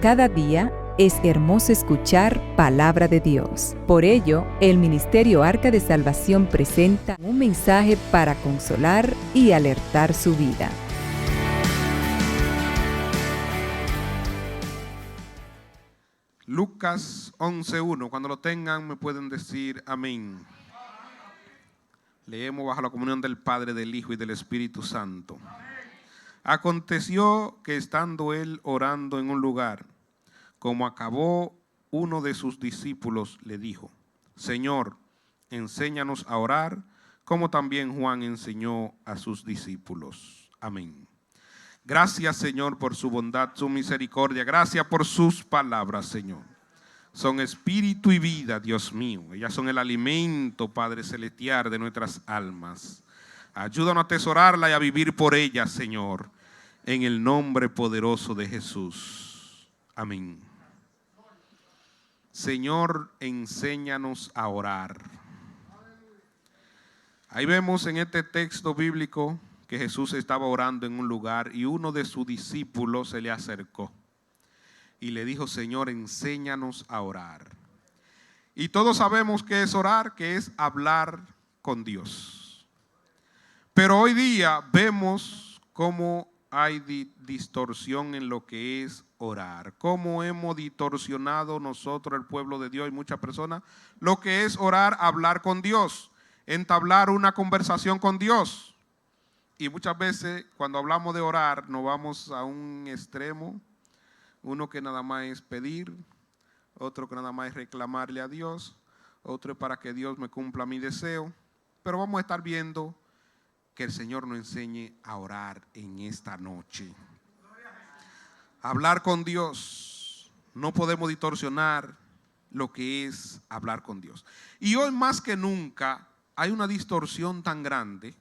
Cada día es hermoso escuchar palabra de Dios. Por ello, el Ministerio Arca de Salvación presenta un mensaje para consolar y alertar su vida. Lucas 11:1. Cuando lo tengan me pueden decir amén. Leemos bajo la comunión del Padre, del Hijo y del Espíritu Santo. Aconteció que estando él orando en un lugar, como acabó, uno de sus discípulos le dijo: Señor, enséñanos a orar, como también Juan enseñó a sus discípulos. Amén. Gracias, Señor, por su bondad, su misericordia. Gracias por sus palabras, Señor. Son espíritu y vida, Dios mío. Ellas son el alimento, Padre celestial, de nuestras almas. Ayúdanos a atesorarla y a vivir por ella, Señor, en el nombre poderoso de Jesús. Amén. Señor, enséñanos a orar. Ahí vemos en este texto bíblico que Jesús estaba orando en un lugar y uno de sus discípulos se le acercó y le dijo: Señor, enséñanos a orar. Y todos sabemos qué es orar, que es hablar con Dios. Pero hoy día vemos cómo hay distorsión en lo que es orar. Cómo hemos distorsionado nosotros, el pueblo de Dios y muchas personas, lo que es orar, hablar con Dios, entablar una conversación con Dios. Y muchas veces cuando hablamos de orar nos vamos a un extremo, uno que nada más es pedir, otro que nada más es reclamarle a Dios, otro es para que Dios me cumpla mi deseo. Pero vamos a estar viendo que el Señor nos enseñe a orar en esta noche. Hablar con Dios, no podemos distorsionar lo que es hablar con Dios. Y hoy más que nunca hay una distorsión tan grande,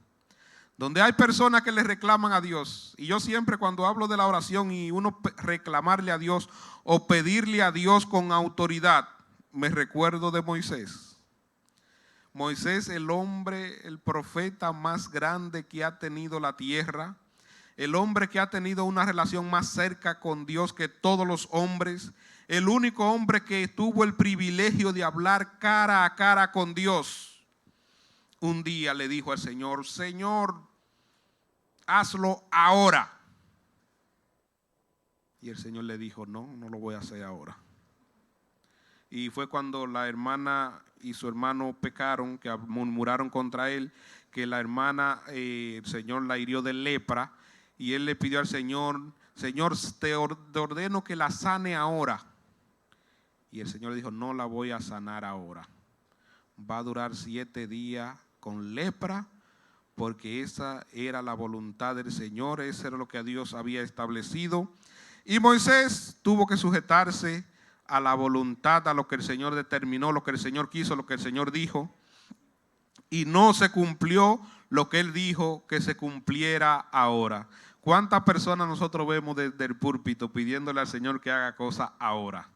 donde hay personas que le reclaman a Dios. Y yo siempre cuando hablo de la oración y uno reclamarle a Dios o pedirle a Dios con autoridad, me recuerdo de Moisés. Moisés, el hombre, el profeta más grande que ha tenido la tierra, el hombre que ha tenido una relación más cerca con Dios que todos los hombres, el único hombre que tuvo el privilegio de hablar cara a cara con Dios. Un día le dijo al Señor: Señor, hazlo ahora. Y el Señor le dijo: no lo voy a hacer ahora. Y fue cuando la hermana y su hermano pecaron, que murmuraron contra él, que la hermana, el Señor la hirió de lepra, y él le pidió al Señor: Señor, te ordeno que la sane ahora. Y el Señor le dijo: no la voy a sanar ahora. Va a durar 7 días con lepra, porque esa era la voluntad del Señor, eso era lo que Dios había establecido. Y Moisés tuvo que sujetarse a la voluntad, a lo que el Señor determinó, lo que el Señor quiso, lo que el Señor dijo. Y no se cumplió lo que él dijo que se cumpliera ahora. ¿Cuántas personas nosotros vemos desde el púlpito pidiéndole al Señor que haga cosas ahora?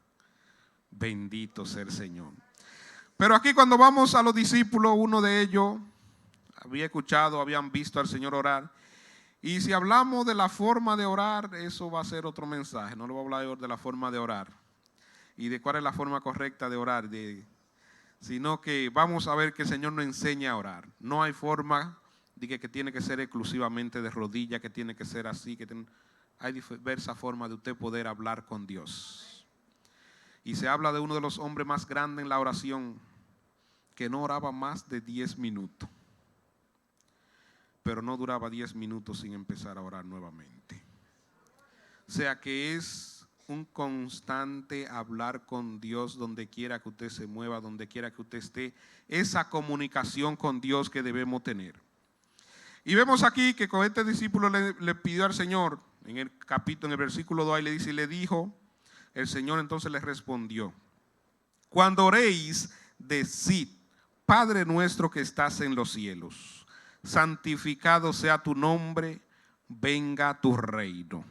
Bendito sea el Señor. Pero aquí cuando vamos a los discípulos, uno de ellos había escuchado, habían visto al Señor orar. Y si hablamos de la forma de orar, eso va a ser otro mensaje. No le voy a hablar de la forma de orar y de cuál es la forma correcta de orar, sino que vamos a ver que el Señor nos enseña a orar. No hay forma de que tiene que ser exclusivamente de rodillas, que tiene que ser así. Hay diversas formas de usted poder hablar con Dios. Y se habla de uno de los hombres más grandes en la oración, que no oraba más de 10 minutos. Pero no duraba 10 minutos sin empezar a orar nuevamente. O sea que es un constante hablar con Dios donde quiera que usted se mueva, donde quiera que usted esté. Esa comunicación con Dios que debemos tener. Y vemos aquí que con este discípulo le pidió al Señor, en el versículo 2, y le dice, y le dijo, el Señor entonces le respondió: cuando oréis, decid: Padre nuestro que estás en los cielos, santificado sea tu nombre, venga tu reino.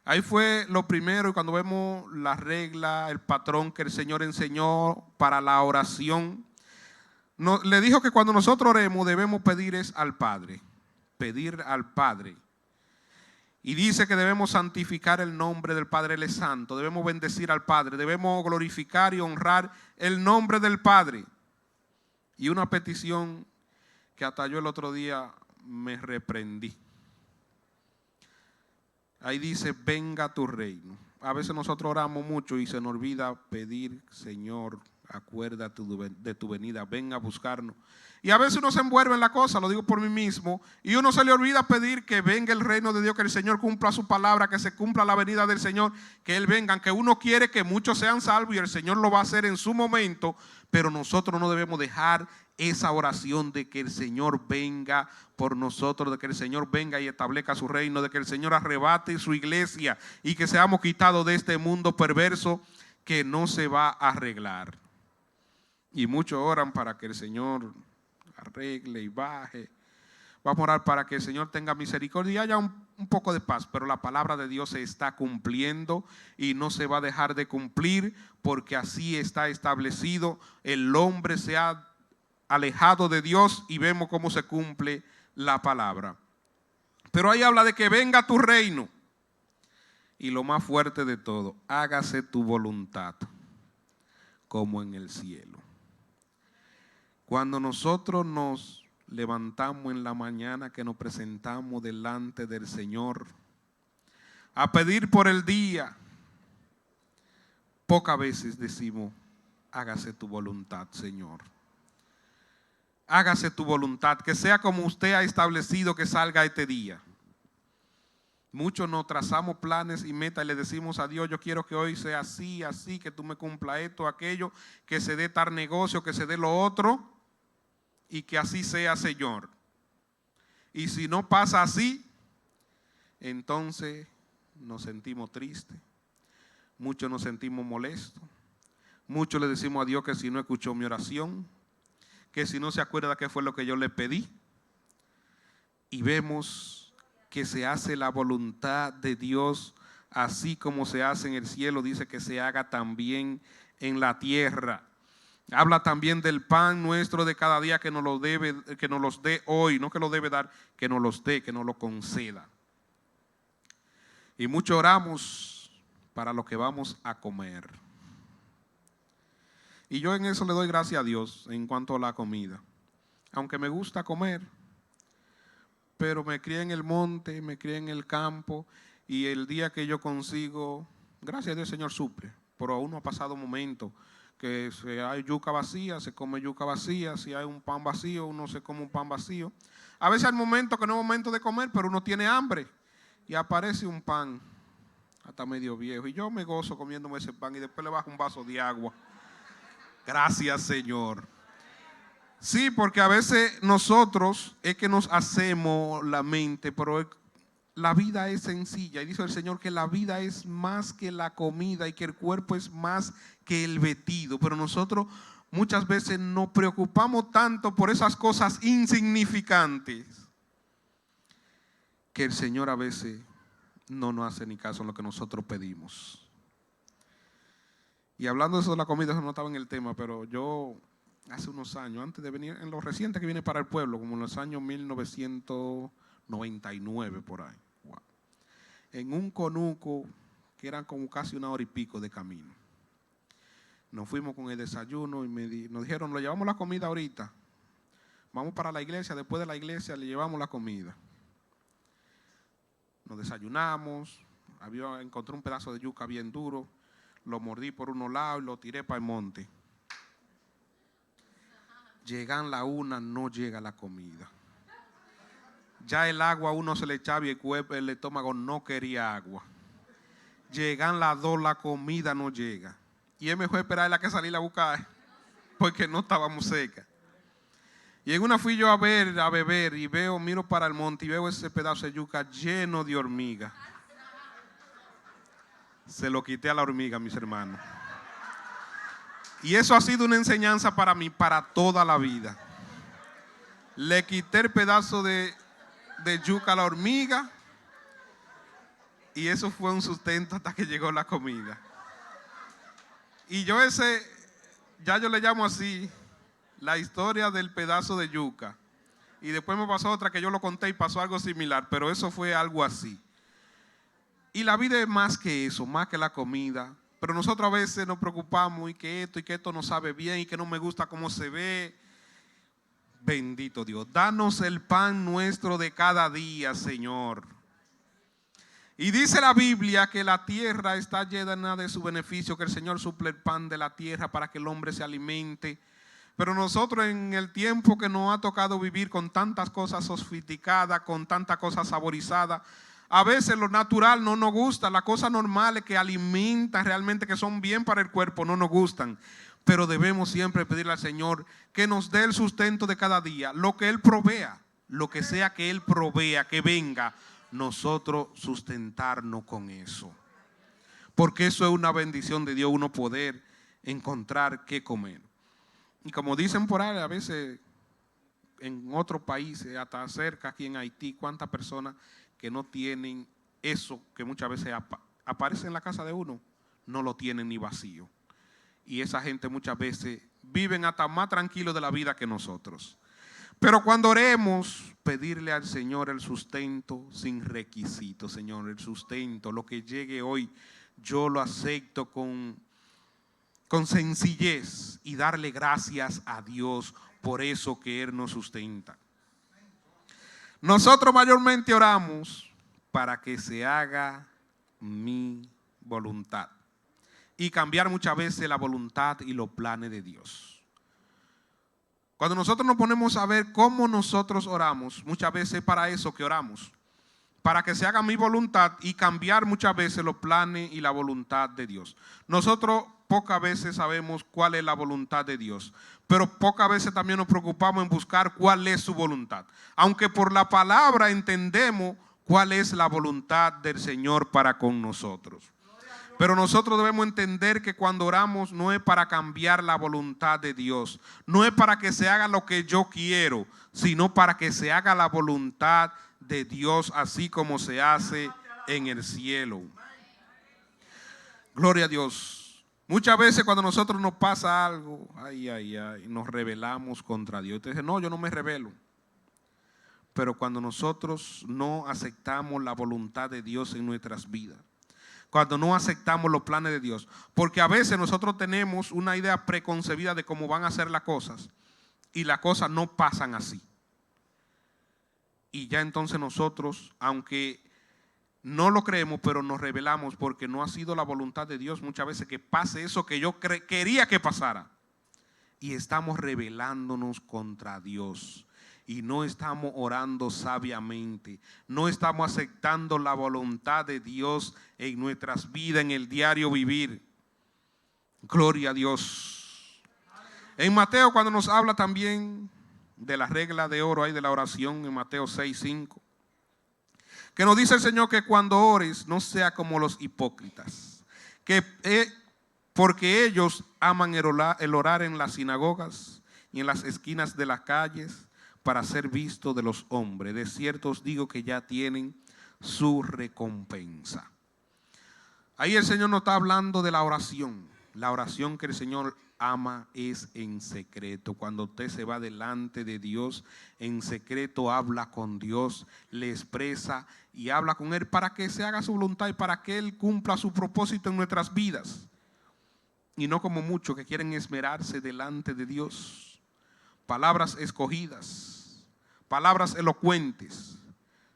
Ahí fue lo primero, y cuando vemos la regla, el patrón que el Señor enseñó para la oración, le dijo que cuando nosotros oremos debemos pedir es al Padre, pedir al Padre. Y dice que debemos santificar el nombre del Padre, Él es santo. Debemos bendecir al Padre. Debemos glorificar y honrar el nombre del Padre. Y una petición que hasta yo el otro día me reprendí. Ahí dice, venga tu reino. A veces nosotros oramos mucho y se nos olvida pedir, Señor, acuérdate de tu venida, venga a buscarnos. Y a veces uno se envuelve en la cosa, lo digo por mí mismo, y uno se le olvida pedir que venga el reino de Dios, que el Señor cumpla su palabra, que se cumpla la venida del Señor, que Él venga, que uno quiere que muchos sean salvos y el Señor lo va a hacer en su momento, pero nosotros no debemos dejar esa oración de que el Señor venga por nosotros, de que el Señor venga y establezca su reino, de que el Señor arrebate su iglesia y que seamos quitados de este mundo perverso que no se va a arreglar. Y muchos oran para que el Señor arregle y baje. Vamos a orar para que el Señor tenga misericordia y haya un poco de paz, pero la palabra de Dios se está cumpliendo y no se va a dejar de cumplir porque así está establecido. El hombre se ha alejado de Dios y vemos cómo se cumple la palabra. Pero ahí habla de que venga tu reino y lo más fuerte de todo, hágase tu voluntad como en el cielo. Cuando nosotros nos levantamos en la mañana, que nos presentamos delante del Señor a pedir por el día, pocas veces decimos, hágase tu voluntad, Señor. Hágase tu voluntad, que sea como usted ha establecido que salga este día. Muchos nos trazamos planes y metas y le decimos a Dios, yo quiero que hoy sea así, así, que tú me cumplas esto, aquello, que se dé tal negocio, que se dé lo otro. Y que así sea, Señor. Y si no pasa así, entonces nos sentimos tristes. Muchos nos sentimos molestos. Muchos le decimos a Dios que si no escuchó mi oración, que si no se acuerda qué fue lo que yo le pedí. Y vemos que se hace la voluntad de Dios, así como se hace en el cielo, dice que se haga también en la tierra. Habla también del pan nuestro de cada día que nos lo dé hoy, no que lo debe dar, que nos los dé, que nos lo conceda. Y mucho oramos para lo que vamos a comer. Y yo en eso le doy gracias a Dios en cuanto a la comida. Aunque me gusta comer, pero me crié en el monte, me crié en el campo y el día que yo consigo, gracias a Dios, Señor suple, pero aún no ha pasado momento que si hay yuca vacía, se come yuca vacía, si hay un pan vacío, uno se come un pan vacío. A veces hay momentos que no es momento de comer, pero uno tiene hambre y aparece un pan hasta medio viejo y yo me gozo comiéndome ese pan y después le bajo un vaso de agua. Gracias, Señor. Sí, porque a veces nosotros es que nos hacemos la mente, pero la vida es sencilla. Y dice el Señor que la vida es más que la comida y que el cuerpo es más que el vestido. Pero nosotros muchas veces nos preocupamos tanto por esas cosas insignificantes que el Señor a veces no nos hace ni caso en lo que nosotros pedimos. Y hablando de eso de la comida, eso no estaba en el tema, pero yo hace unos años, antes de venir, en lo reciente que vine para el pueblo, como en los años 1999 por ahí, wow, en un conuco que eran como casi una hora y pico de camino. Nos fuimos con el desayuno y nos dijeron, le llevamos la comida ahorita, vamos para la iglesia, después de la iglesia le llevamos la comida. Nos desayunamos, encontré un pedazo de yuca bien duro, lo mordí por unos lados y lo tiré para el monte. Llegan la una, no llega la comida. Ya el agua a uno se le echaba y el estómago no quería agua. Llegan las dos, la comida no llega. Y es mejor esperar a que salir a buscar, porque no estábamos secas. Y en una fui yo a beber y miro para el monte y veo ese pedazo de yuca lleno de hormigas. Se lo quité a la hormiga, mis hermanos. Y eso ha sido una enseñanza para mí, para toda la vida. Le quité el pedazo de yuca a la hormiga y eso fue un sustento hasta que llegó la comida. Y yo ya yo le llamo así, la historia del pedazo de yuca. Y después me pasó otra que yo lo conté y pasó algo similar, pero eso fue algo así. Y la vida es más que eso, más que la comida. Pero nosotros a veces nos preocupamos y que esto no sabe bien y que no me gusta cómo se ve. Bendito Dios, danos el pan nuestro de cada día, Señor. Y dice la Biblia que la tierra está llena de su beneficio, que el Señor suple el pan de la tierra para que el hombre se alimente. Pero nosotros en el tiempo que nos ha tocado vivir con tantas cosas sofisticadas, con tantas cosas saborizadas, a veces lo natural no nos gusta, las cosas normales que alimentan realmente, que son bien para el cuerpo, no nos gustan. Pero debemos siempre pedirle al Señor que nos dé el sustento de cada día, lo que Él provea, lo que sea que Él provea, que venga, nosotros sustentarnos con eso. Porque eso es una bendición de Dios, uno poder encontrar qué comer. Y como dicen por ahí, a veces en otros países, hasta cerca aquí en Haití, cuántas personas que no tienen eso que muchas veces aparece en la casa de uno, no lo tienen ni vacío. Y esa gente muchas veces viven hasta más tranquilos de la vida que nosotros. Pero cuando oremos, pedirle al Señor el sustento sin requisito, Señor, el sustento, lo que llegue hoy, yo lo acepto con sencillez y darle gracias a Dios por eso que Él nos sustenta. Nosotros mayormente oramos para que se haga mi voluntad y cambiar muchas veces la voluntad y los planes de Dios. Cuando nosotros nos ponemos a ver cómo nosotros oramos, muchas veces es para eso que oramos, para que se haga mi voluntad y cambiar muchas veces los planes y la voluntad de Dios. Nosotros pocas veces sabemos cuál es la voluntad de Dios, pero pocas veces también nos preocupamos en buscar cuál es su voluntad. Aunque por la palabra entendemos cuál es la voluntad del Señor para con nosotros. Pero nosotros debemos entender que cuando oramos no es para cambiar la voluntad de Dios, no es para que se haga lo que yo quiero, sino para que se haga la voluntad de Dios así como se hace en el cielo. Gloria a Dios. Muchas veces cuando a nosotros nos pasa algo, nos rebelamos contra Dios. Usted dice, no, yo no me rebelo. Pero cuando nosotros no aceptamos la voluntad de Dios en nuestras vidas, cuando no aceptamos los planes de Dios, porque a veces nosotros tenemos una idea preconcebida de cómo van a ser las cosas y las cosas no pasan así. Y ya entonces nosotros, aunque no lo creemos, pero nos rebelamos porque no ha sido la voluntad de Dios muchas veces que pase eso que yo quería que pasara. Y estamos rebelándonos contra Dios. Y no estamos orando sabiamente, no estamos aceptando la voluntad de Dios en nuestras vidas, en el diario vivir. Gloria a Dios. En Mateo, cuando nos habla también de la regla de oro, hay de la oración en Mateo 6:5, que nos dice el Señor que cuando ores no sea como los hipócritas, porque ellos aman el orar en las sinagogas y en las esquinas de las calles, para ser visto de los hombres. De cierto os digo que ya tienen su recompensa. Ahí el Señor nos está hablando de la oración. La oración que el Señor ama es en secreto. Cuando usted se va delante de Dios, en secreto habla con Dios, le expresa y habla con Él para que se haga su voluntad y para que Él cumpla su propósito en nuestras vidas. Y no como muchos que quieren esmerarse delante de Dios. Palabras escogidas, palabras elocuentes.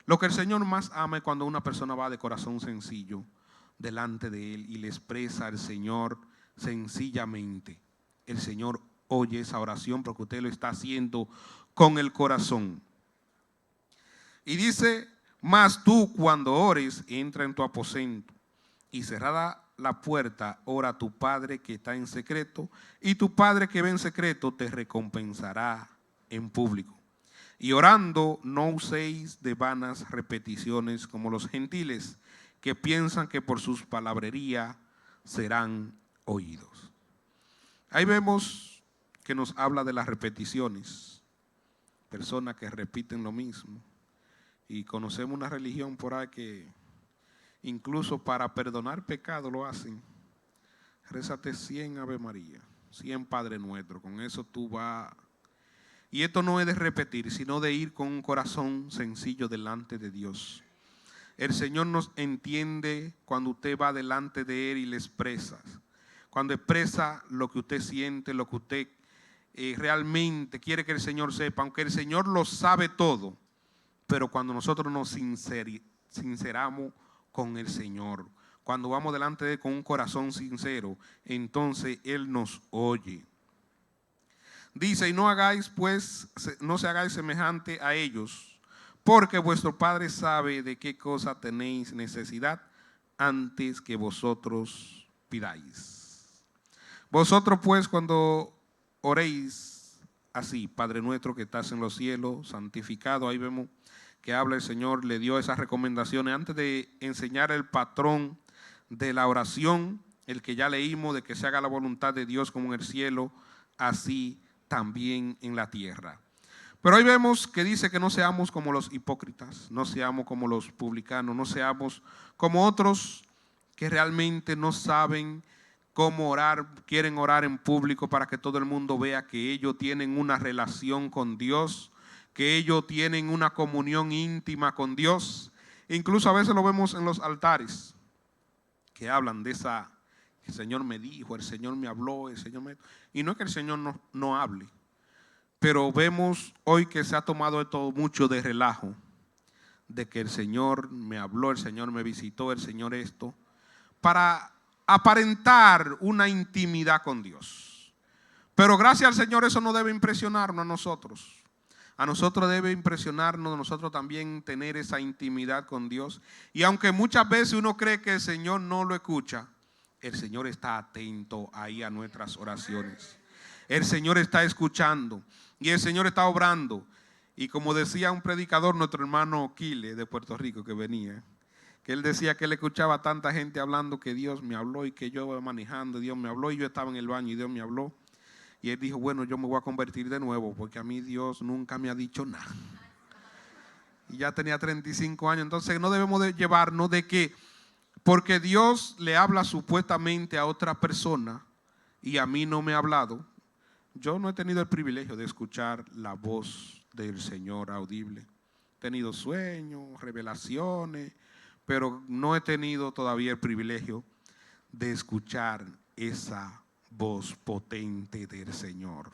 Lo que el Señor más ama es cuando una persona va de corazón sencillo delante de Él y le expresa al Señor sencillamente. El Señor oye esa oración porque usted lo está haciendo con el corazón. Y dice, mas tú cuando ores, entra en tu aposento y cerrada la puerta, ora a tu Padre que está en secreto, y tu Padre que ve en secreto te recompensará en público. Y orando no uséis de vanas repeticiones como los gentiles, que piensan que por sus palabrerías serán oídos. Ahí vemos que nos habla de las repeticiones, personas que repiten lo mismo. Y conocemos una religión por ahí que incluso para perdonar pecado lo hacen. Rézate 100 Ave María, 100 Padre Nuestro, con eso tú vas. Y esto no es de repetir, sino de ir con un corazón sencillo delante de Dios. El Señor nos entiende cuando usted va delante de Él y le expresa. Cuando expresa lo que usted siente, lo que usted realmente quiere que el Señor sepa, aunque el Señor lo sabe todo, pero cuando nosotros nos sinceramos con el Señor, cuando vamos delante de Él con un corazón sincero, entonces Él nos oye. Dice, y no se hagáis semejante a ellos, porque vuestro Padre sabe de qué cosa tenéis necesidad antes que vosotros pidáis. Vosotros pues cuando oréis así, Padre nuestro que estás en los cielos, santificado, ahí vemos que habla el Señor, le dio esas recomendaciones antes de enseñar el patrón de la oración, el que ya leímos, de que se haga la voluntad de Dios como en el cielo, así también en la tierra. Pero hoy vemos que dice que no seamos como los hipócritas, no seamos como los publicanos, no seamos como otros que realmente no saben cómo orar, quieren orar en público para que todo el mundo vea que ellos tienen una relación con Dios, que ellos tienen una comunión íntima con Dios. Incluso a veces lo vemos en los altares, que hablan de esa, el Señor me dijo, el Señor me habló, el Señor me... Y no es que el Señor no hable, pero vemos hoy que se ha tomado esto mucho de relajo, de que el Señor me habló, el Señor me visitó, el Señor esto, para aparentar una intimidad con Dios. Pero gracias al Señor eso no debe impresionarnos a nosotros. A nosotros debe impresionarnos, nosotros también tener esa intimidad con Dios. Y aunque muchas veces uno cree que el Señor no lo escucha, el Señor está atento ahí a nuestras oraciones. El Señor está escuchando y el Señor está obrando. Y como decía un predicador, nuestro hermano Quile de Puerto Rico que venía, que él decía que él escuchaba a tanta gente hablando que Dios me habló y que yo iba manejando, Dios me habló y yo estaba en el baño y Dios me habló. Y él dijo, bueno, yo me voy a convertir de nuevo porque a mí Dios nunca me ha dicho nada. Y ya tenía 35 años, entonces no debemos de llevarnos de que porque Dios le habla supuestamente a otra persona y a mí no me ha hablado. Yo no he tenido el privilegio de escuchar la voz del Señor audible. He tenido sueños, revelaciones, pero no he tenido todavía el privilegio de escuchar esa voz potente del Señor,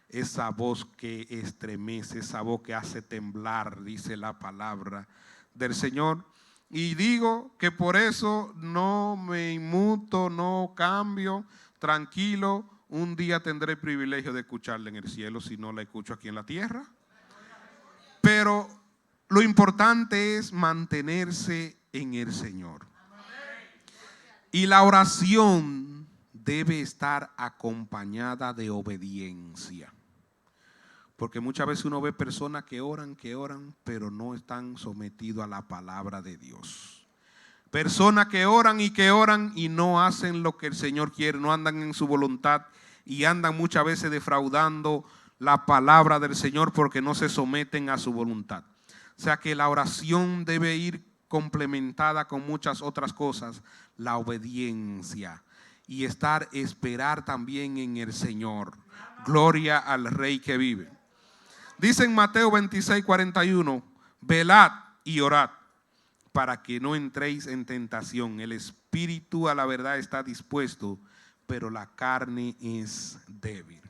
esa voz que estremece, esa voz que hace temblar, dice la palabra del Señor. Y digo que por eso no me inmuto, no cambio, tranquilo, un día tendré el privilegio de escucharla en el cielo si no la escucho aquí en la tierra. Pero lo importante es mantenerse en el Señor. Y la oración debe estar acompañada de obediencia. Porque muchas veces uno ve personas que oran, pero no están sometidos a la palabra de Dios. Personas que oran y no hacen lo que el Señor quiere, no andan en su voluntad y andan muchas veces defraudando la palabra del Señor porque no se someten a su voluntad. O sea que la oración debe ir complementada con muchas otras cosas, la obediencia y esperar también en el Señor. Gloria al Rey que vive. Dice en Mateo 26:41, velad y orad para que no entréis en tentación. El espíritu a la verdad está dispuesto, pero la carne es débil.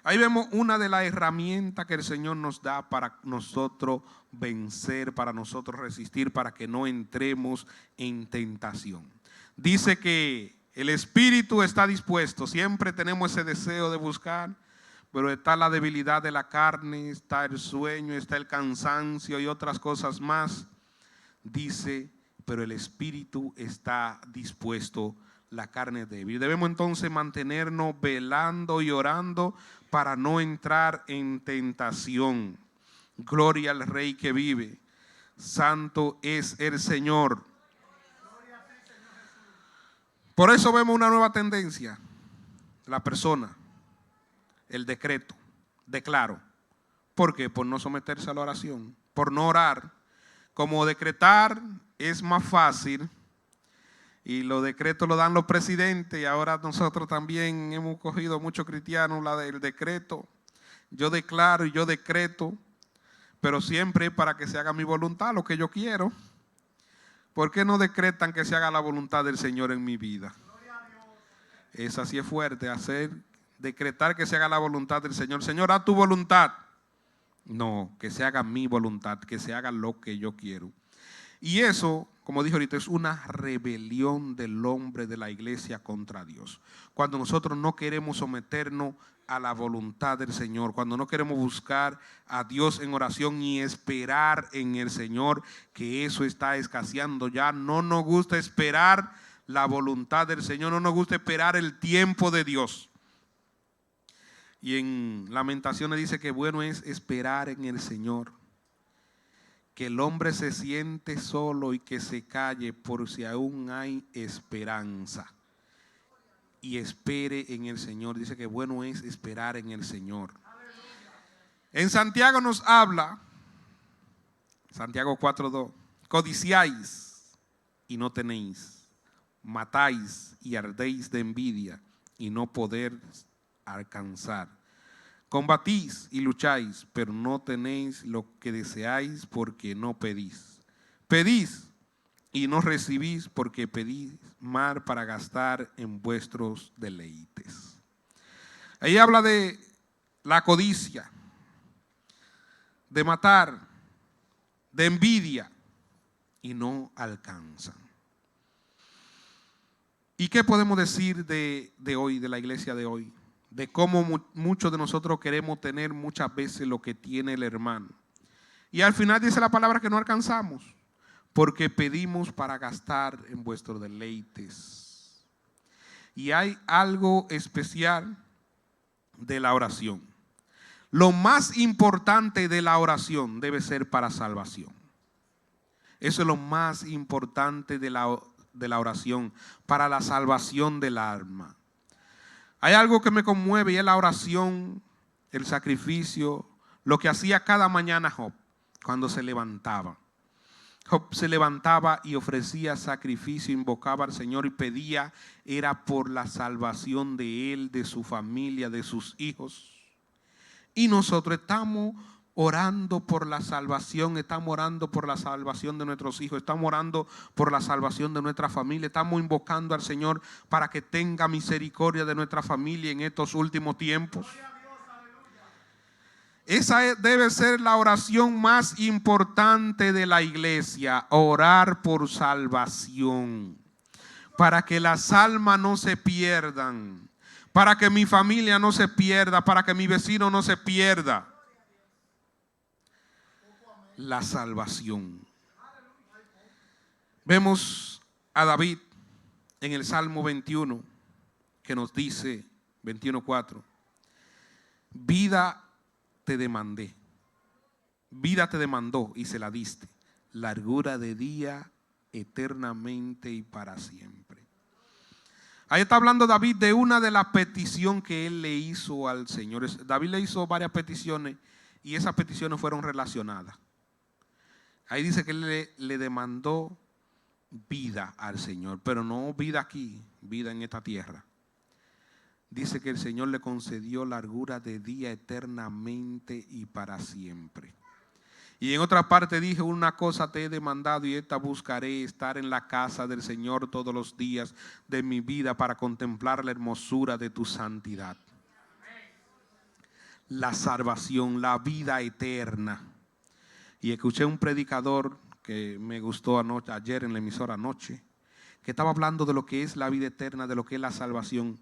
Ahí vemos una de las herramientas que el Señor nos da para nosotros vencer, para nosotros resistir, para que no entremos en tentación. Dice que el espíritu está dispuesto, siempre tenemos ese deseo de buscar, pero está la debilidad de la carne, está el sueño, está el cansancio y otras cosas más. Dice, pero el espíritu está dispuesto, la carne es débil. Debemos entonces mantenernos velando y orando para no entrar en tentación. Gloria al Rey que vive. Santo es el Señor. Por eso vemos una nueva tendencia. La persona, el decreto, declaro. ¿Por qué? Por no someterse a la oración, por no orar. Como decretar es más fácil y los decretos lo dan los presidentes y ahora nosotros también hemos cogido muchos cristianos la del decreto. Yo declaro y yo decreto, pero siempre para que se haga mi voluntad, lo que yo quiero. ¿Por qué no decretan que se haga la voluntad del Señor en mi vida? Esa sí es fuerte, decretar que se haga la voluntad del Señor. Señor, haz tu voluntad. No, que se haga mi voluntad, que se haga lo que yo quiero. Y eso, como dije ahorita, es una rebelión del hombre de la iglesia contra Dios. Cuando nosotros no queremos someternos a la voluntad del Señor, cuando no queremos buscar a Dios en oración y esperar en el Señor, que eso está escaseando ya. No nos gusta esperar la voluntad del Señor, no nos gusta esperar el tiempo de Dios. Y en Lamentaciones dice que bueno es esperar en el Señor, que el hombre se siente solo y que se calle por si aún hay esperanza. Y espere en el Señor. Dice que bueno es esperar en el Señor. En Santiago nos habla, Santiago 4:2, codiciáis y no tenéis, matáis y ardéis de envidia y no poder alcanzar. Combatís y lucháis, pero no tenéis lo que deseáis porque no pedís. Pedís y no recibís porque pedís mal para gastar en vuestros deleites. Ahí habla de la codicia, de matar, de envidia y no alcanzan. ¿Y qué podemos decir de hoy, de la iglesia de hoy? De cómo muchos de nosotros queremos tener muchas veces lo que tiene el hermano. Y al final dice la palabra que no alcanzamos, porque pedimos para gastar en vuestros deleites. Y hay algo especial de la oración. Lo más importante de la oración debe ser para salvación. Eso es lo más importante de la oración, para la salvación del alma. Hay algo que me conmueve y es la oración, el sacrificio, lo que hacía cada mañana Job cuando se levantaba. Job se levantaba y ofrecía sacrificio, invocaba al Señor y pedía, era por la salvación de él, de su familia, de sus hijos. Y nosotros estamos orando por la salvación, estamos orando por la salvación de nuestros hijos, estamos orando por la salvación de nuestra familia, estamos invocando al Señor para que tenga misericordia de nuestra familia en estos últimos tiempos. Esa debe ser la oración más importante de la iglesia, orar por salvación, para que las almas no se pierdan, para que mi familia no se pierda, para que mi vecino no se pierda. La salvación. Vemos a David en el Salmo 21 que nos dice, 21:4, vida te demandé, vida te demandó y se la diste, largura de día eternamente y para siempre. Ahí está hablando David de una de las peticiones que él le hizo al Señor. David le hizo varias peticiones y esas peticiones fueron relacionadas. Ahí dice que él le demandó vida al Señor, pero no vida aquí, vida en esta tierra. Dice que el Señor le concedió largura de día eternamente y para siempre. Y en otra parte dije, una cosa te he demandado y esta buscaré, estar en la casa del Señor todos los días de mi vida para contemplar la hermosura de tu santidad. La salvación, la vida eterna. Y escuché un predicador que me gustó ayer en la emisora anoche, que estaba hablando de lo que es la vida eterna, de lo que es la salvación.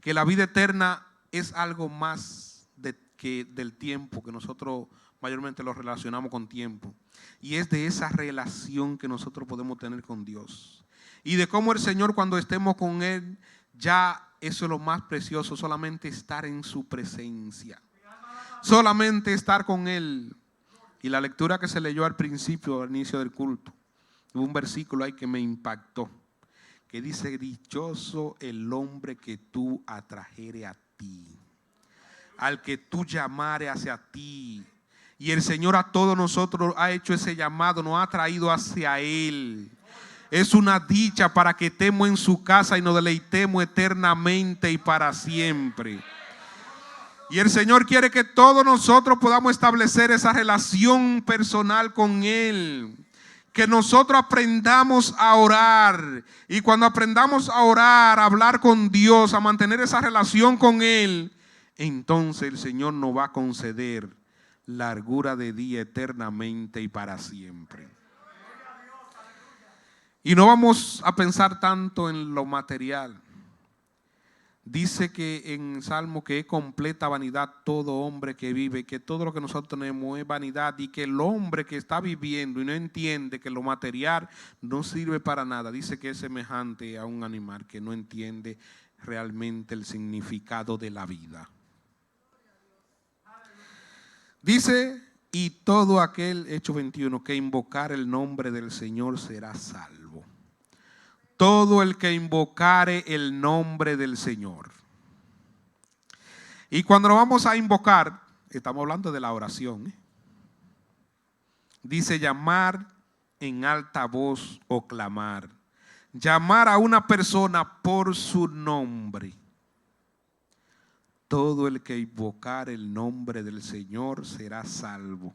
Que la vida eterna es algo más que del tiempo, que nosotros mayormente lo relacionamos con tiempo. Y es de esa relación que nosotros podemos tener con Dios. Y de cómo el Señor, cuando estemos con Él, ya eso es lo más precioso, solamente estar en su presencia. Solamente estar con Él. Y la lectura que se leyó al principio, al inicio del culto, hubo un versículo ahí que me impactó, que dice, dichoso el hombre que tú atrajere a ti, al que tú llamare hacia ti. Y el Señor a todos nosotros ha hecho ese llamado, nos ha traído hacia Él. Es una dicha para que estemos en su casa y nos deleitemos eternamente y para siempre. Y el Señor quiere que todos nosotros podamos establecer esa relación personal con Él. que nosotros aprendamos a orar. Y cuando aprendamos a orar, a hablar con Dios, a mantener esa relación con Él, entonces el Señor nos va a conceder largura de día eternamente y para siempre. Y no vamos a pensar tanto en lo material. Dice que en Salmo que es completa vanidad todo hombre que vive, que todo lo que nosotros tenemos es vanidad, y que el hombre que está viviendo y no entiende que lo material no sirve para nada, dice que es semejante a un animal que no entiende realmente el significado de la vida. Dice, y todo aquel, Hechos 21, que invocar el nombre del Señor será salvo. Todo el que invocare el nombre del Señor. Y cuando lo vamos a invocar, estamos hablando de la oración. Dice llamar en alta voz o clamar. Llamar a una persona por su nombre. Todo el que invocar el nombre del Señor será salvo.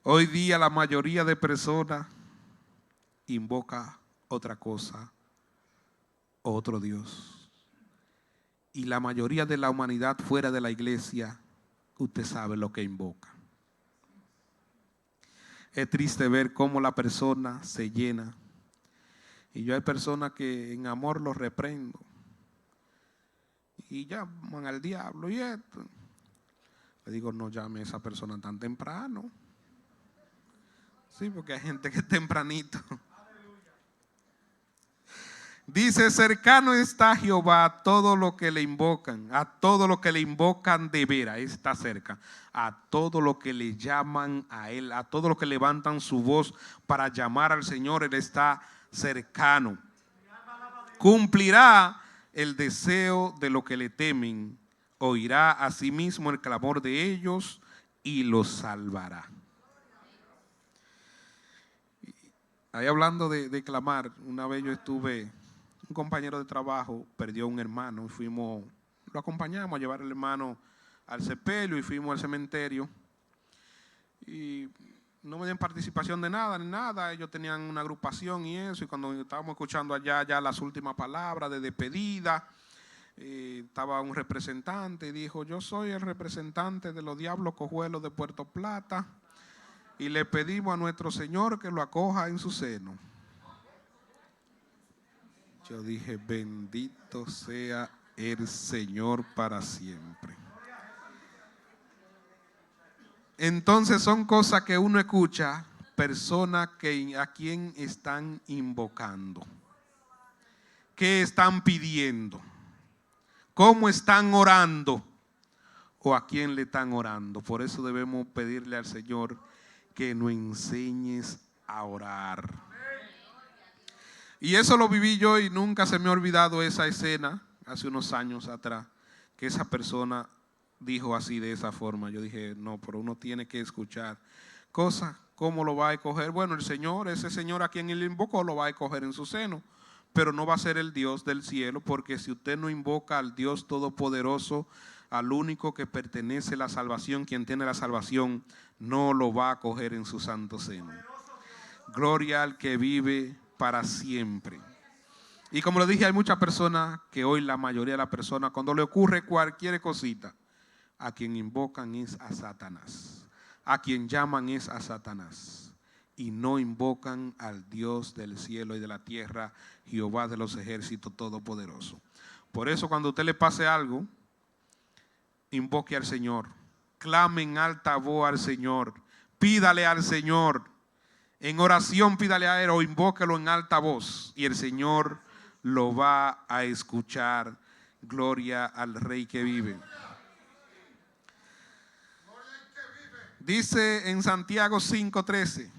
Hoy día la mayoría de personas invoca otra cosa, otro Dios. Y la mayoría de la humanidad fuera de la iglesia, usted sabe lo que invoca. Es triste ver cómo la persona se llena. Y yo hay personas que en amor los reprendo. Y llaman al diablo y esto. Le digo, no llame a esa persona tan temprano. Sí, porque hay gente que es tempranito. Dice, cercano está Jehová a todo lo que le invocan, a todo lo que le invocan de veras, está cerca, a todo lo que le llaman a Él, a todo lo que levantan su voz para llamar al Señor, Él está cercano. Cumplirá el deseo de lo que le temen, oirá a sí mismo el clamor de ellos y los salvará. Ahí hablando de clamar, una vez yo estuve... Un compañero de trabajo perdió un hermano y lo acompañamos a llevar al hermano al sepelio y fuimos al cementerio. Y no me dieron participación de nada, ni nada. Ellos tenían una agrupación y eso. Y cuando estábamos escuchando allá ya las últimas palabras de despedida, estaba un representante y dijo, yo soy el representante de los Diablos Cojuelos de Puerto Plata y le pedimos a nuestro Señor que lo acoja en su seno. Yo dije, bendito sea el Señor para siempre. Entonces son cosas que uno escucha, personas a quien están invocando, qué están pidiendo, cómo están orando o a quién le están orando. Por eso debemos pedirle al Señor que nos enseñes a orar. Y eso lo viví yo y nunca se me ha olvidado esa escena, hace unos años atrás, que esa persona dijo así de esa forma. Yo dije, no, pero uno tiene que escuchar cosas. ¿Cómo lo va a escoger? Bueno, el Señor, ese Señor a quien Él invocó, lo va a escoger en su seno. Pero no va a ser el Dios del cielo, porque si usted no invoca al Dios Todopoderoso, al único que pertenece a la salvación, quien tiene la salvación, no lo va a acoger en su santo seno. Gloria al que vive para siempre. Y como le dije, hay muchas personas que hoy la mayoría de las personas, cuando le ocurre cualquier cosita, a quien invocan es a Satanás, a quien llaman es a Satanás, y no invocan al Dios del cielo y de la tierra, Jehová de los ejércitos todopoderoso. Por eso cuando a usted le pase algo, invoque al Señor, clame en alta voz al Señor, pídale al Señor. En oración pídale a Él o invóquelo en alta voz y el Señor lo va a escuchar. Gloria al Rey que vive. Dice en Santiago 5:13,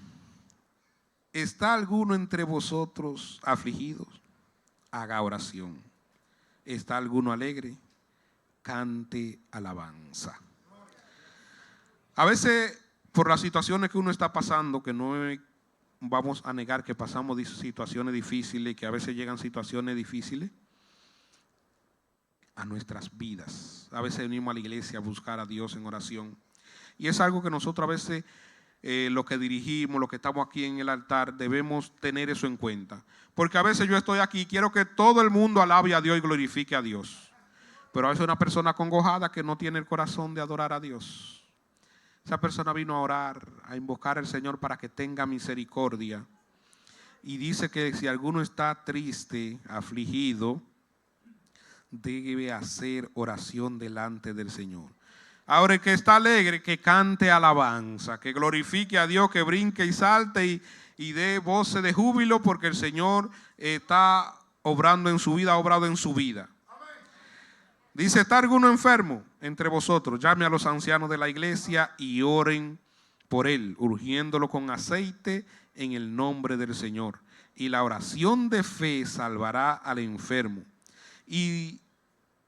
¿está alguno entre vosotros afligidos? Haga oración. ¿Está alguno alegre? Cante alabanza. A veces por las situaciones que uno está pasando, que no vamos a negar que pasamos situaciones difíciles, que a veces llegan situaciones difíciles a nuestras vidas. A veces venimos a la iglesia a buscar a Dios en oración. Y es algo que nosotros a veces lo que dirigimos, lo que estamos aquí en el altar, debemos tener eso en cuenta. Porque a veces yo estoy aquí y quiero que todo el mundo alabe a Dios y glorifique a Dios. Pero a veces una persona acongojada que no tiene el corazón de adorar a Dios. Esa persona vino a orar, a invocar al Señor para que tenga misericordia. Y dice que si alguno está triste, afligido, debe hacer oración delante del Señor. Ahora el que está alegre, que cante alabanza, que glorifique a Dios, que brinque y salte y dé voces de júbilo, porque el Señor está obrando en su vida, ha obrado en su vida. Dice, ¿está alguno enfermo entre vosotros? Llame a los ancianos de la iglesia y oren por él, urgiéndolo con aceite en el nombre del Señor. Y la oración de fe salvará al enfermo, y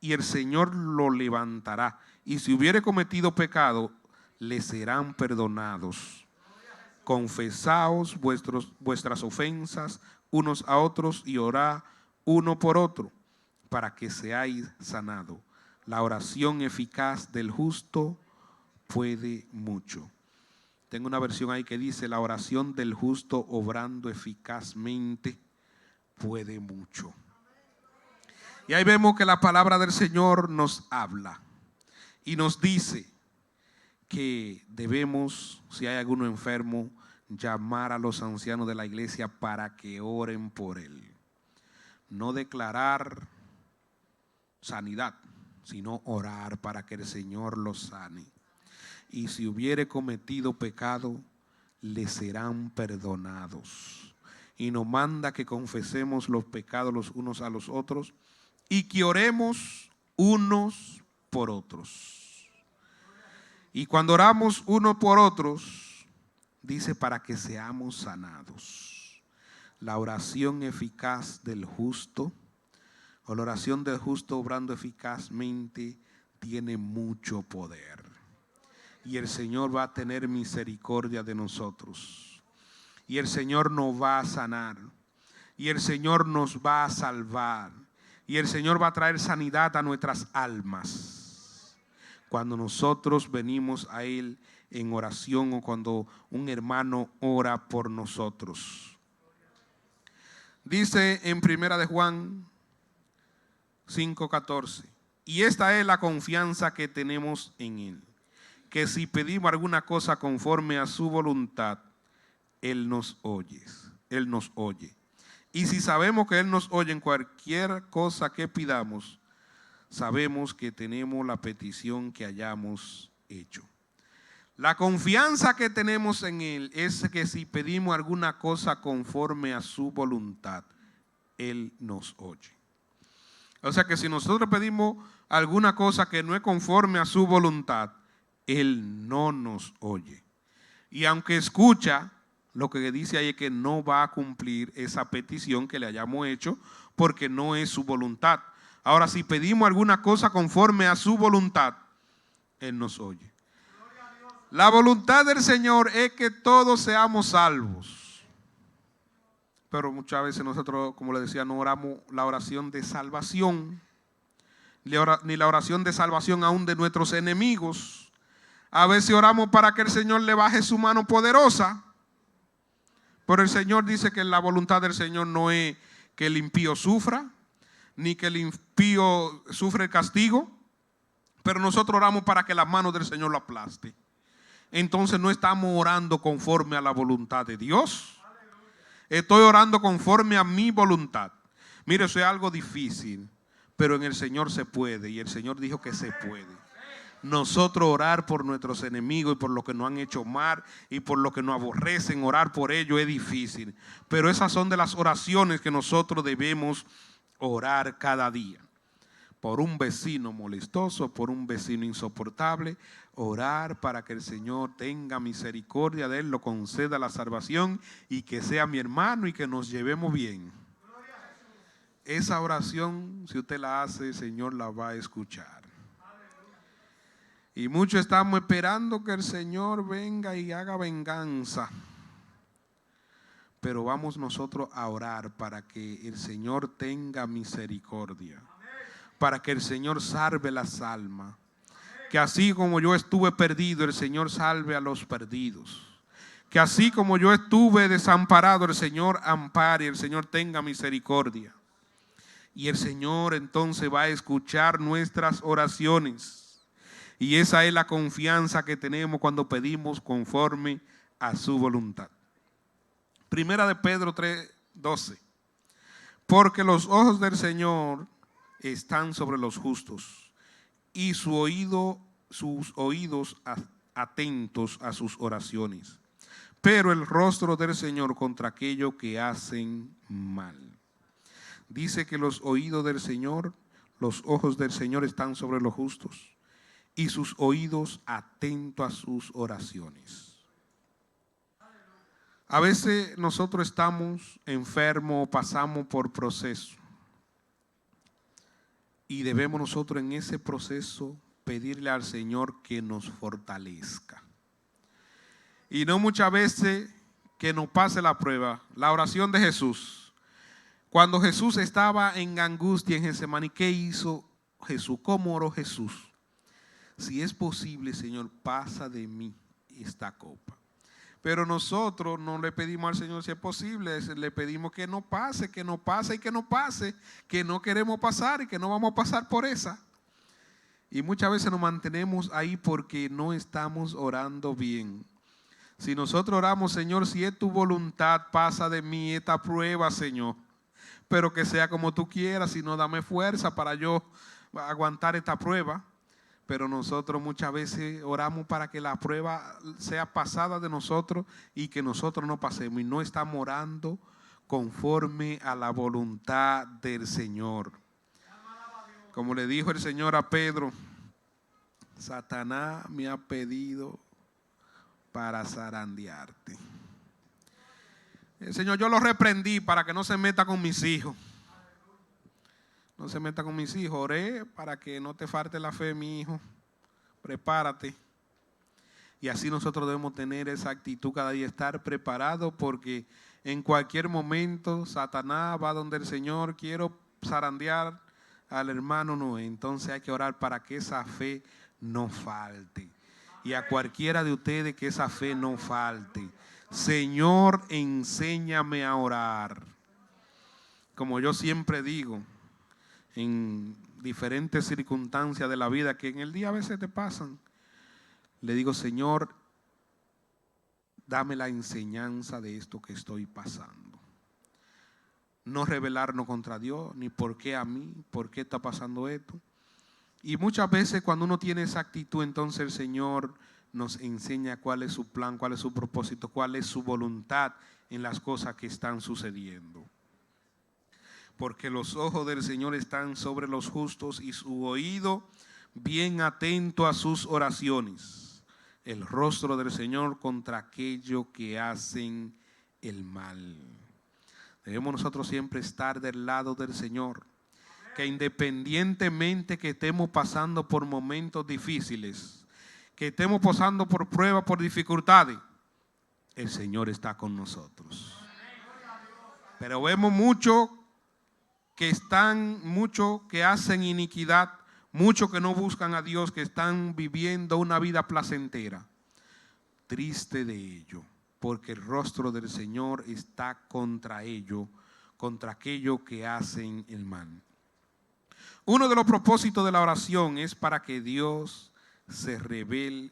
el Señor lo levantará. Y si hubiere cometido pecado, le serán perdonados. Confesaos vuestras ofensas unos a otros y orad uno por otro, para que seáis sanados. La oración eficaz del justo puede mucho. Tengo una versión ahí que dice, la oración del justo obrando eficazmente puede mucho. Y ahí vemos que la palabra del Señor nos habla y nos dice que debemos, si hay alguno enfermo, llamar a los ancianos de la iglesia para que oren por él. No declarar sanidad, sino orar para que el Señor los sane. Y si hubiere cometido pecado, le serán perdonados. Y nos manda que confesemos los pecados los unos a los otros y que oremos unos por otros. Y cuando oramos unos por otros, dice para que seamos sanados. La oración eficaz del justo, o la oración del justo obrando eficazmente, tiene mucho poder. Y el Señor va a tener misericordia de nosotros. Y el Señor nos va a sanar. Y el Señor nos va a salvar. Y el Señor va a traer sanidad a nuestras almas. Cuando nosotros venimos a Él en oración o cuando un hermano ora por nosotros. Dice en 1 de Juan 5:14, y esta es la confianza que tenemos en Él, que si pedimos alguna cosa conforme a su voluntad, Él nos oye. Él nos oye. Y si sabemos que Él nos oye en cualquier cosa que pidamos, sabemos que tenemos la petición que hayamos hecho. La confianza que tenemos en Él es que si pedimos alguna cosa conforme a su voluntad, Él nos oye. O sea que si nosotros pedimos alguna cosa que no es conforme a su voluntad, Él no nos oye. Y aunque escucha, lo que dice ahí es que no va a cumplir esa petición que le hayamos hecho porque no es su voluntad. Ahora, si pedimos alguna cosa conforme a su voluntad, Él nos oye. La voluntad del Señor es que todos seamos salvos. Pero muchas veces nosotros, como le decía, no oramos la oración de salvación, ni la oración de salvación aún de nuestros enemigos. A veces oramos para que el Señor le baje su mano poderosa. Pero el Señor dice que la voluntad del Señor no es que el impío sufra, ni que el impío sufra el castigo. Pero nosotros oramos para que la mano del Señor lo aplaste. Entonces no estamos orando conforme a la voluntad de Dios. Estoy orando conforme a mi voluntad. Mire, eso es algo difícil, pero en el Señor se puede. Y el Señor dijo que se puede. Nosotros orar por nuestros enemigos y por los que nos han hecho mal y por los que nos aborrecen, orar por ellos es difícil. Pero esas son de las oraciones que nosotros debemos orar cada día. Por un vecino molestoso, por un vecino insoportable, orar para que el Señor tenga misericordia de él, lo conceda la salvación y que sea mi hermano y que nos llevemos bien. Esa oración, si usted la hace, el Señor la va a escuchar. Y muchos estamos esperando que el Señor venga y haga venganza. Pero vamos nosotros a orar para que el Señor tenga misericordia. Para que el Señor salve las almas. Que así como yo estuve perdido, el Señor salve a los perdidos. que así como yo estuve desamparado, el Señor ampare, el Señor tenga misericordia. Y el Señor entonces va a escuchar nuestras oraciones. Y esa es la confianza que tenemos cuando pedimos conforme a su voluntad. Primera de Pedro 3:12. Porque los ojos del Señor están sobre los justos y sus oídos atentos a sus oraciones. Pero el rostro del Señor contra aquellos que hacen mal. Dice que los oídos del Señor, los ojos del Señor están sobre los justos y sus oídos atentos a sus oraciones. A veces nosotros estamos enfermos, pasamos por proceso y debemos nosotros en ese proceso pedirle al Señor que nos fortalezca. Y no muchas veces que nos pase la prueba. La oración de Jesús. Cuando Jesús estaba en angustia en Getsemaní, ¿qué hizo Jesús? ¿Cómo oró Jesús? Si es posible, Señor, pasa de mí esta copa. Pero nosotros no le pedimos al Señor si es posible, le pedimos que no pase, que no pase y que no pase, que no queremos pasar y que no vamos a pasar por esa. Y muchas veces nos mantenemos ahí porque no estamos orando bien. Si nosotros oramos, Señor, si es tu voluntad, pasa de mí esta prueba, Señor. Pero que sea como tú quieras, si no, dame fuerza para yo aguantar esta prueba. Pero nosotros muchas veces oramos para que la prueba sea pasada de nosotros y que nosotros no pasemos. Y no estamos orando conforme a la voluntad del Señor. Como le dijo el Señor a Pedro, Satanás me ha pedido para zarandearte. El Señor, yo lo reprendí para que no se meta con mis hijos. No se meta con mis hijos. Oré para que no te falte la fe, mi hijo. Prepárate. Y así nosotros debemos tener esa actitud cada día, estar preparados, porque en cualquier momento Satanás va donde el Señor, quiero zarandear al hermano Noé. Entonces hay que orar para que esa fe no falte. Y a cualquiera de ustedes que esa fe no falte. Señor, enséñame a orar. Como yo siempre digo, en diferentes circunstancias de la vida que en el día a veces te pasan, le digo, Señor, dame la enseñanza de esto que estoy pasando. No rebelarnos contra Dios, ni por qué a mí, por qué está pasando esto. Y muchas veces cuando uno tiene esa actitud, entonces el Señor nos enseña cuál es su plan, cuál es su propósito, cuál es su voluntad en las cosas que están sucediendo. Porque los ojos del Señor están sobre los justos y su oído bien atento a sus oraciones. El rostro del Señor contra aquellos que hacen el mal. Debemos nosotros siempre estar del lado del Señor. Que independientemente que estemos pasando por momentos difíciles, que estemos pasando por pruebas, por dificultades, el Señor está con nosotros. Pero vemos muchos que hacen iniquidad, muchos que no buscan a Dios, que están viviendo una vida placentera. Triste de ello, porque el rostro del Señor está contra ellos, contra aquellos que hacen el mal. Uno de los propósitos de la oración es para que Dios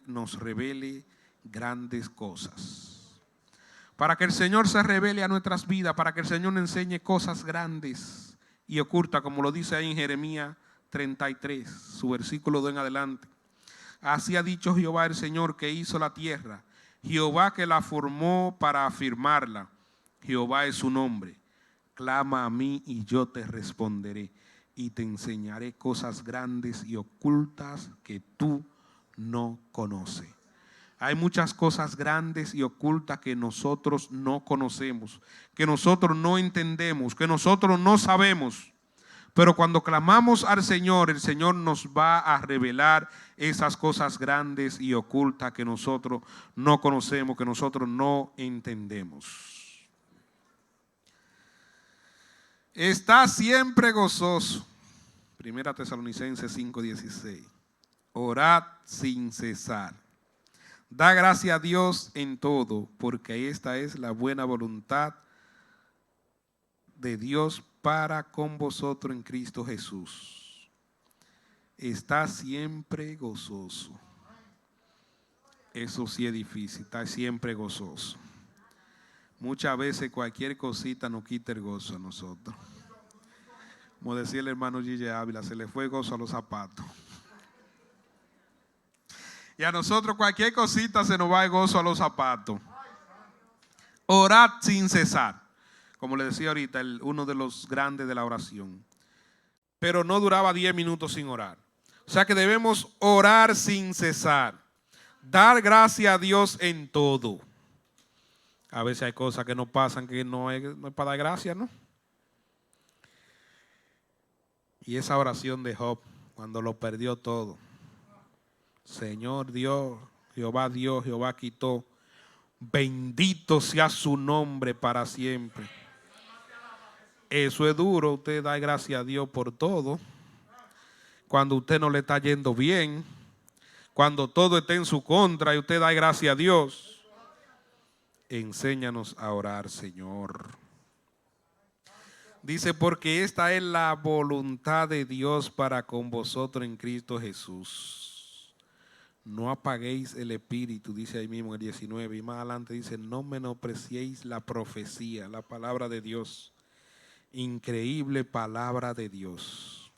nos revele grandes cosas. Para que el Señor se revele a nuestras vidas, para que el Señor nos enseñe cosas grandes y oculta, como lo dice ahí en Jeremías 33, su versículo 2 en adelante. Así ha dicho Jehová el Señor que hizo la tierra, Jehová que la formó para afirmarla. Jehová es su nombre. Clama a mí y yo te responderé y te enseñaré cosas grandes y ocultas que tú no conoces. Hay muchas cosas grandes y ocultas que nosotros no conocemos, que nosotros no entendemos, que nosotros no sabemos. Pero cuando clamamos al Señor, el Señor nos va a revelar esas cosas grandes y ocultas que nosotros no conocemos, que nosotros no entendemos. Está siempre gozoso. Primera Tesalonicenses 5:16. Orad sin cesar. Da gracias a Dios en todo, porque esta es la buena voluntad de Dios para con vosotros en Cristo Jesús. Está siempre gozoso. Eso sí es difícil, está siempre gozoso. Muchas veces cualquier cosita nos quita el gozo a nosotros. Como decía el hermano Gille Ávila, se le fue el gozo a los zapatos. Y a nosotros cualquier cosita se nos va el gozo a los zapatos. Orad sin cesar. Como le decía ahorita, uno de los grandes de la oración. Pero no duraba 10 minutos sin orar. O sea que debemos orar sin cesar. Dar gracias a Dios en todo. A veces hay cosas que no pasan que no es para dar gracias, ¿no? Y esa oración de Job, cuando lo perdió todo. Señor Dios, Jehová quitó. Bendito sea su nombre para siempre. Eso es duro, usted da gracias a Dios por todo. Cuando usted no le está yendo bien, cuando todo está en su contra y usted da gracias a Dios. Enséñanos a orar, Señor. Dice, porque esta es la voluntad de Dios para con vosotros en Cristo Jesús. No apaguéis el espíritu, dice ahí mismo en el 19. Y más adelante dice, no menospreciéis la profecía, la palabra de Dios. Increíble palabra de Dios.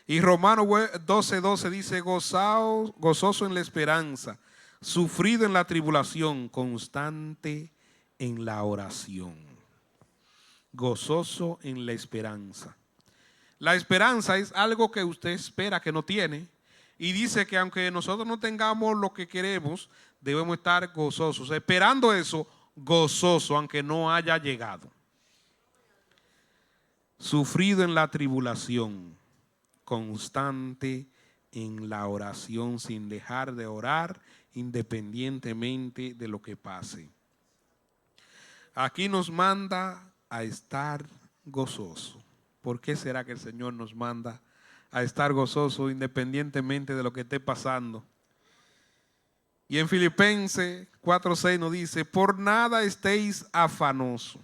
Y Romanos 12:12 dice, gozoso en la esperanza, sufrido en la tribulación, constante en la oración. Gozoso en la esperanza. La esperanza es algo que usted espera que no tiene. Y dice que aunque nosotros no tengamos lo que queremos, debemos estar gozosos. Esperando eso, gozoso, aunque no haya llegado. Sufrido en la tribulación, constante en la oración, sin dejar de orar, independientemente de lo que pase. Aquí nos manda a estar gozoso. ¿Por qué será que el Señor nos manda a estar gozoso independientemente de lo que esté pasando? Y en Filipenses 4:6 nos dice, por nada estéis afanosos,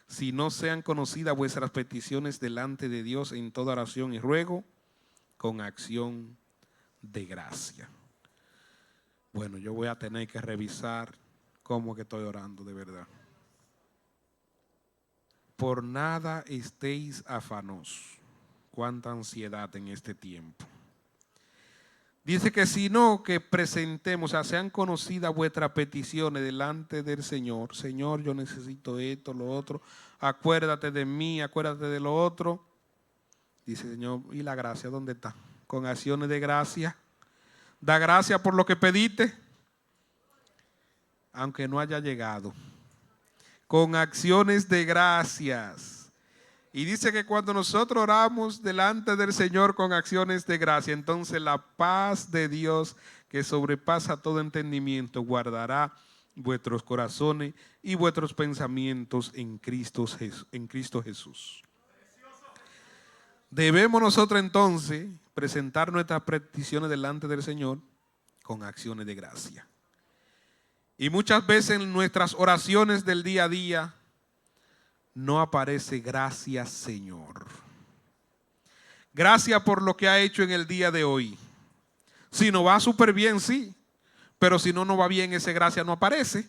si no sean conocidas vuestras peticiones delante de Dios en toda oración y ruego, con acción de gracia. Bueno, yo voy a tener que revisar cómo que estoy orando de verdad. Por nada estéis afanosos. Cuánta ansiedad en este tiempo. Dice que sino que presentemos, o sea, sean conocidas vuestras peticiones delante del Señor. Señor, yo necesito esto, lo otro. Acuérdate de mí, acuérdate de lo otro. Dice el Señor, ¿y la gracia dónde está? Con acciones de gracia. Da gracia por lo que pediste, aunque no haya llegado. Con acciones de gracias. Y dice que cuando nosotros oramos delante del Señor con acciones de gracia, entonces la paz de Dios que sobrepasa todo entendimiento guardará vuestros corazones y vuestros pensamientos en Cristo Jesús. Debemos nosotros entonces presentar nuestras peticiones delante del Señor con acciones de gracia. Y muchas veces en nuestras oraciones del día a día no aparece gracias, Señor. Gracias por lo que ha hecho en el día de hoy. Si no va súper bien, sí. Pero si no va bien, ese gracias no aparece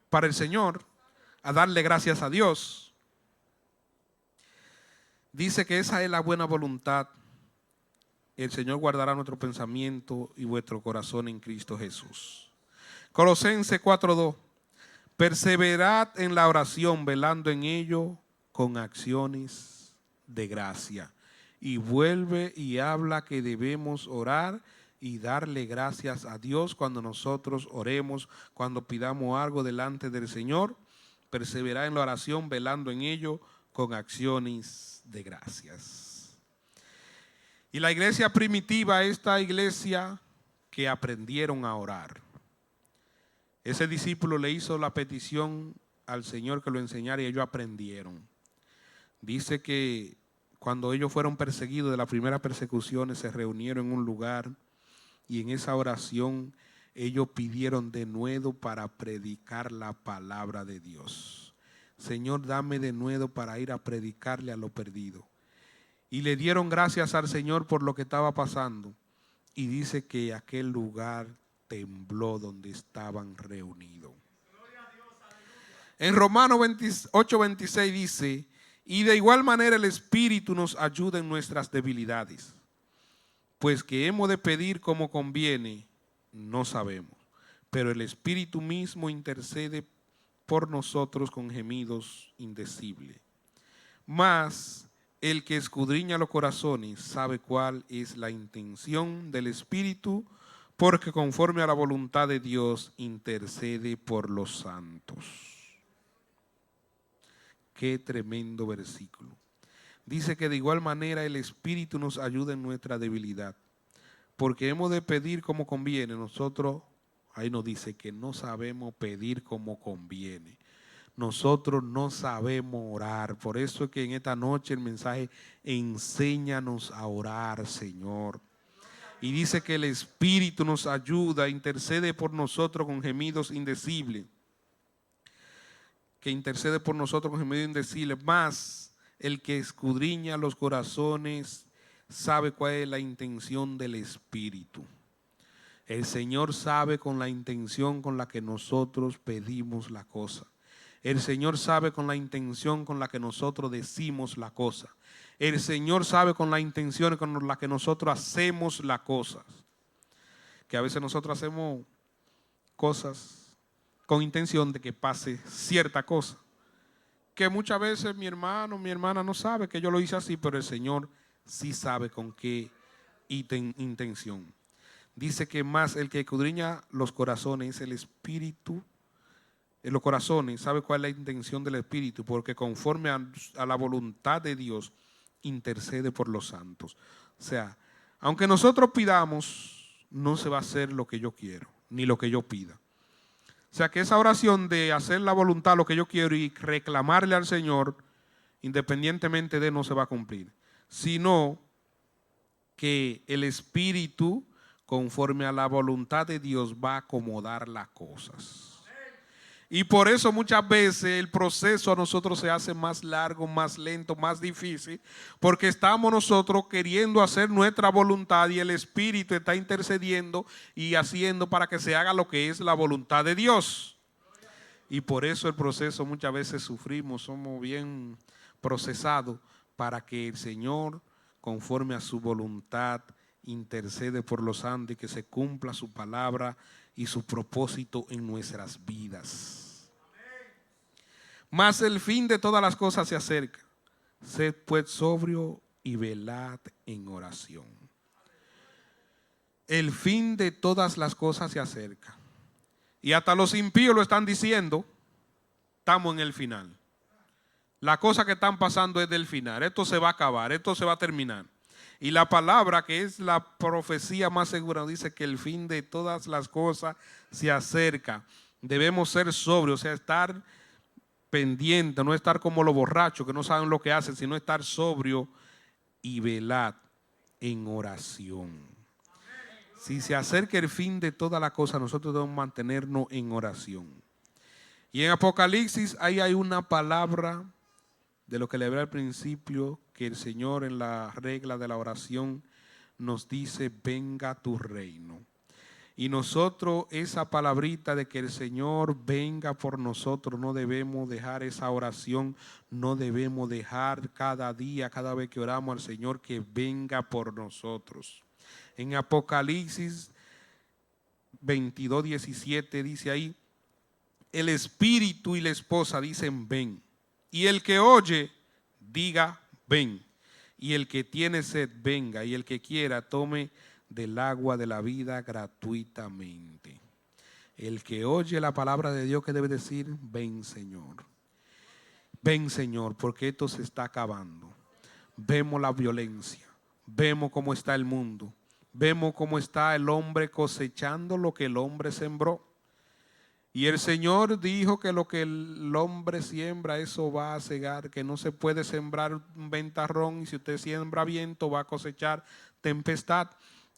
para el Señor. A darle gracias a Dios. Dice que esa es la buena voluntad. El Señor guardará nuestro pensamiento y vuestro corazón en Cristo Jesús. Colosenses 4:2. Perseverad en la oración, velando en ello con acciones de gracia. Y vuelve y habla que debemos orar y darle gracias a Dios cuando nosotros oremos, cuando pidamos algo delante del Señor. Perseverad en la oración, velando en ello con acciones de gracias. Y la iglesia primitiva, esta iglesia que aprendieron a orar. Ese discípulo le hizo la petición al Señor que lo enseñara y ellos aprendieron. Dice que cuando ellos fueron perseguidos de las primeras persecuciones, se reunieron en un lugar y en esa oración ellos pidieron denuedo para predicar la palabra de Dios. Señor, dame denuedo para ir a predicarle a lo perdido. Y le dieron gracias al Señor por lo que estaba pasando. Y dice que aquel lugar tembló donde estaban reunidos. En Romanos 8:26 dice, y de igual manera el Espíritu nos ayuda en nuestras debilidades, pues que hemos de pedir como conviene, no sabemos, pero el Espíritu mismo intercede por nosotros con gemidos indecibles. Mas el que escudriña los corazones sabe cuál es la intención del Espíritu, porque conforme a la voluntad de Dios intercede por los santos. Qué tremendo versículo. Dice que de igual manera el Espíritu nos ayuda en nuestra debilidad, porque hemos de pedir como conviene. Nosotros, ahí nos dice que no sabemos pedir como conviene. Nosotros no sabemos orar. Por eso es que en esta noche el mensaje, enséñanos a orar, Señor. Y dice que el Espíritu nos ayuda, intercede por nosotros con gemidos indecibles. Que intercede por nosotros con gemidos indecibles. Más el que escudriña los corazones sabe cuál es la intención del Espíritu. El Señor sabe con la intención con la que nosotros pedimos la cosa. El Señor sabe con la intención con la que nosotros decimos la cosa. El Señor sabe con la intención con la que nosotros hacemos las cosas. Que a veces nosotros hacemos cosas con intención de que pase cierta cosa. Que muchas veces mi hermano, mi hermana no sabe que yo lo hice así, pero el Señor sí sabe con qué intención. Dice que más el que escudriña los corazones, el Espíritu, en los corazones, sabe cuál es la intención del Espíritu, porque conforme a la voluntad de Dios, intercede por los santos. O sea, aunque nosotros pidamos, no se va a hacer lo que yo quiero, ni lo que yo pida. O sea, que esa oración de hacer la voluntad, lo que yo quiero, y reclamarle al Señor, independientemente de, no se va a cumplir. Sino que el Espíritu, conforme a la voluntad de Dios, va a acomodar las cosas. Y por eso muchas veces el proceso a nosotros se hace más largo, más lento, más difícil, porque estamos nosotros queriendo hacer nuestra voluntad y el Espíritu está intercediendo y haciendo para que se haga lo que es la voluntad de Dios. Y por eso el proceso muchas veces sufrimos, somos bien procesados para que el Señor, conforme a su voluntad, intercede por los santos y que se cumpla su palabra y su propósito en nuestras vidas. Mas el fin de todas las cosas se acerca. Sed pues sobrio y velad en oración. El fin de todas las cosas se acerca. Y hasta los impíos lo están diciendo, estamos en el final. Las cosas que están pasando es del final. Esto se va a acabar, esto se va a terminar. Y la palabra, que es la profecía más segura, dice que el fin de todas las cosas se acerca. Debemos ser sobrios, o sea, estar pendiente, no estar como los borrachos que no saben lo que hacen, sino estar sobrio y velad en oración. Si se acerca el fin de todas las cosas, nosotros debemos mantenernos en oración. Y en Apocalipsis ahí hay una palabra de lo que le hablé al principio, que el Señor en la regla de la oración nos dice, venga tu reino. Y nosotros esa palabrita de que el Señor venga por nosotros, no debemos dejar esa oración, no debemos dejar cada día, cada vez que oramos al Señor, que venga por nosotros. En Apocalipsis 22:17 dice ahí, el Espíritu y la esposa dicen ven. Y el que oye, diga ven. Y el que tiene sed, venga. Y el que quiera, tome del agua de la vida gratuitamente. El que oye la palabra de Dios, que debe decir, ven Señor. Ven Señor, porque esto se está acabando. Vemos la violencia, vemos cómo está el mundo, vemos cómo está el hombre cosechando lo que el hombre sembró. Y el Señor dijo que lo que el hombre siembra, eso va a cegar, que no se puede sembrar un ventarrón y si usted siembra viento va a cosechar tempestad.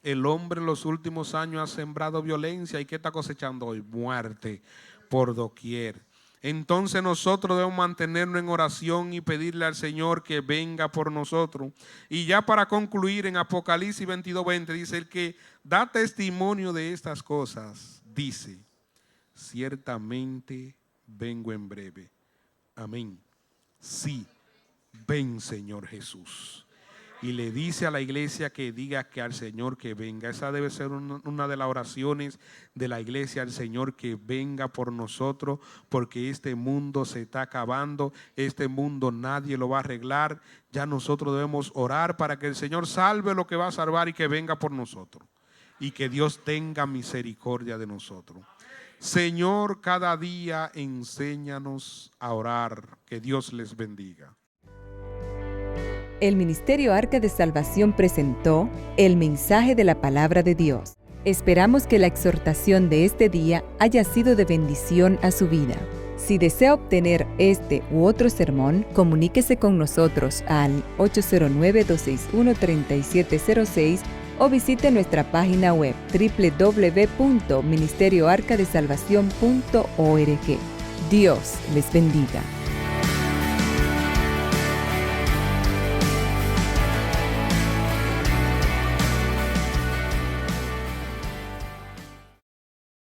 El hombre en los últimos años ha sembrado violencia. ¿Y qué está cosechando hoy? Muerte por doquier. Entonces nosotros debemos mantenernos en oración y pedirle al Señor que venga por nosotros. Y ya para concluir, en Apocalipsis 22:20 dice: el que da testimonio de estas cosas, dice: ciertamente vengo en breve. Amén. Sí, ven, Señor Jesús. Y le dice a la iglesia que diga que al Señor que venga. Esa debe ser una de las oraciones de la iglesia al Señor, que venga por nosotros, porque este mundo se está acabando. Este mundo nadie lo va a arreglar. Ya nosotros debemos orar para que el Señor salve lo que va a salvar y que venga por nosotros. Y que Dios tenga misericordia de nosotros. Señor, cada día enséñanos a orar. Que Dios les bendiga. El Ministerio Arca de Salvación presentó el mensaje de la Palabra de Dios. Esperamos que la exhortación de este día haya sido de bendición a su vida. Si desea obtener este u otro sermón, comuníquese con nosotros al 809-261-3706 o visite nuestra página web www.ministerioarcadesalvacion.org. Dios les bendiga.